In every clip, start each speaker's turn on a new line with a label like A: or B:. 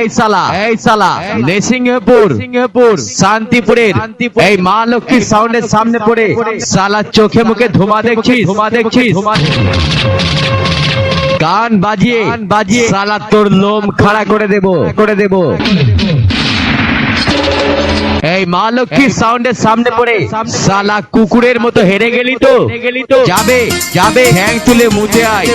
A: এই সালা নৃসিংহপুর শান্তিপুরের এই মা লক্ষ্মীর সাউন্ডের সামনে পড়ে সালা চোখে মুখে ধোঁয়া দেখছিস গান বাজিয়ে সালা তোর লোম খাড়া করে দেব এই মা লক্ষ্মীর সাউন্ডের সামনে পড়ে সালা কুকুরের মতো হেরে গেলি তো যাবে হ্যাং তুলে মুতে আয়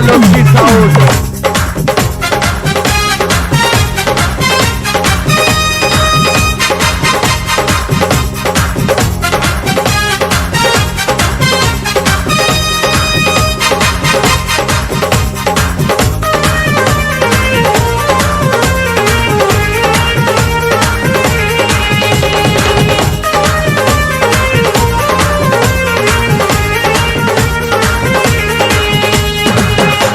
A: Lexmi sound.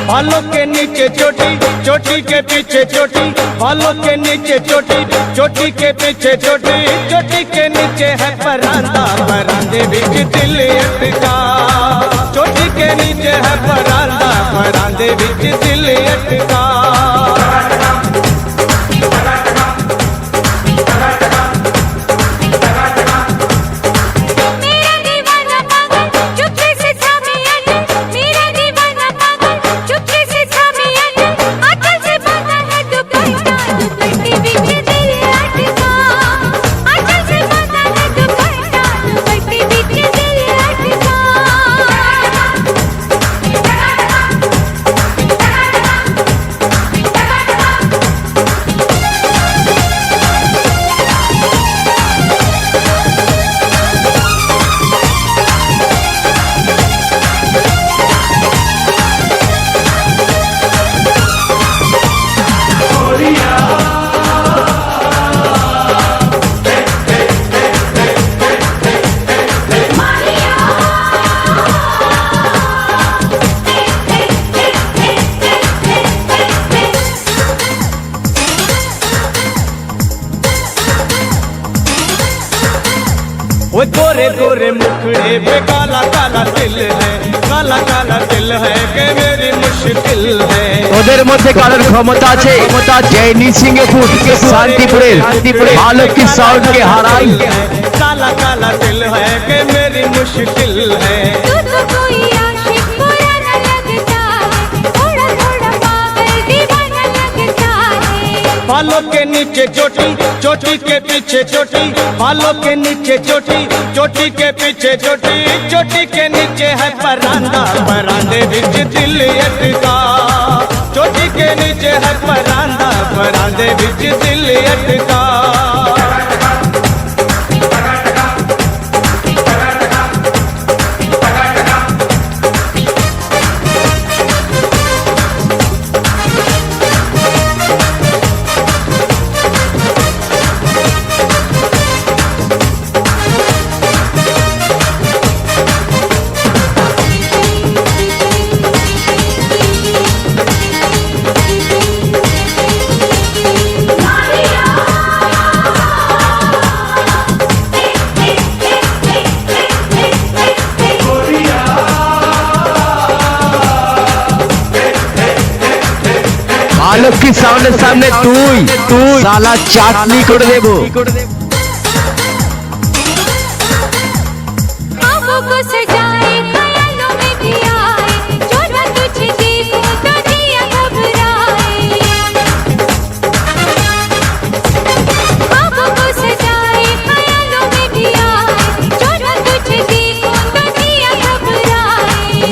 B: बालों के नीचे चोटी चोटी के पीछे चोटी बालों के नीचे चोटी चोटी के पीछे चोटी चोटी के नीचे है परांदा परांदे बीच दिल अटका चोटी के नीचे है परांदा परांदे बीच दिल अटका वो गोरे गोरे मुखड़े पे काला काला दिल है कि मेरी मुश्किल है
A: ওদের মধ্যে কারোর ক্ষমতা আছে যে নৃসিংহপুর के শান্তিপুরের মা লক্ষ্মীর সাউন্ডকে হারাই
B: काला काला दिल है कि मेरी मुश्किल है बालों के नीचे चोटी चोटी के पीछे चोटी बालों के नीचे चोटी चोटी के पीछे चोटी चोटी के नीचे है परांदा परांदे बीच दिल अटका चोटी के नीचे है परांदा परांदे बीच दिल अटका
A: লক্ষ্মী সাউন্ডের সামনে তুই সালা চাটনি করে দেব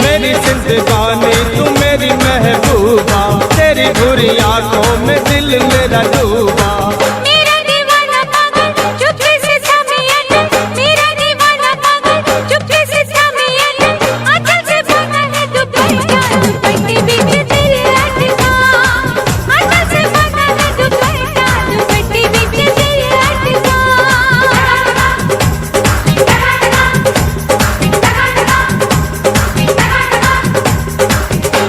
B: मेरी जिंदगानी तू मेरी महबूबा तेरी बुरी आंखों में दिल मेरा डूबा
C: मेरा दीवाना पागल चुपके से सामियन मेरा दीवाना पागल चुपके से सामियन आंचल से भागा है दुपट्टा दुपट्टे बीच दिल अटका आंचल से भागा है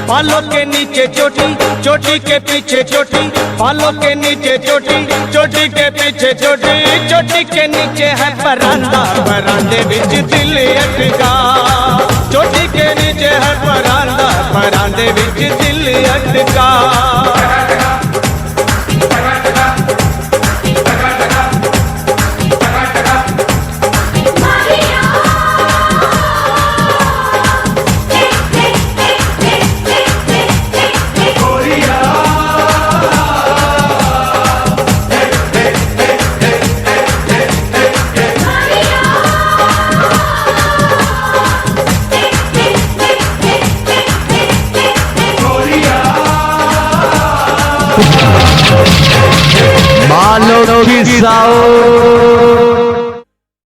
B: बालों के नीचे चोटी, चोटी के पीछे चोटी, बालों के नीचे चोटी, चोटी के पीछे चोटी, चोटी के नीचे है परांदा, परांदे बिच दिल अटका। चोटी के नीचे है परांदा, परांदे बिच दिल अटका।
A: मालो की साओ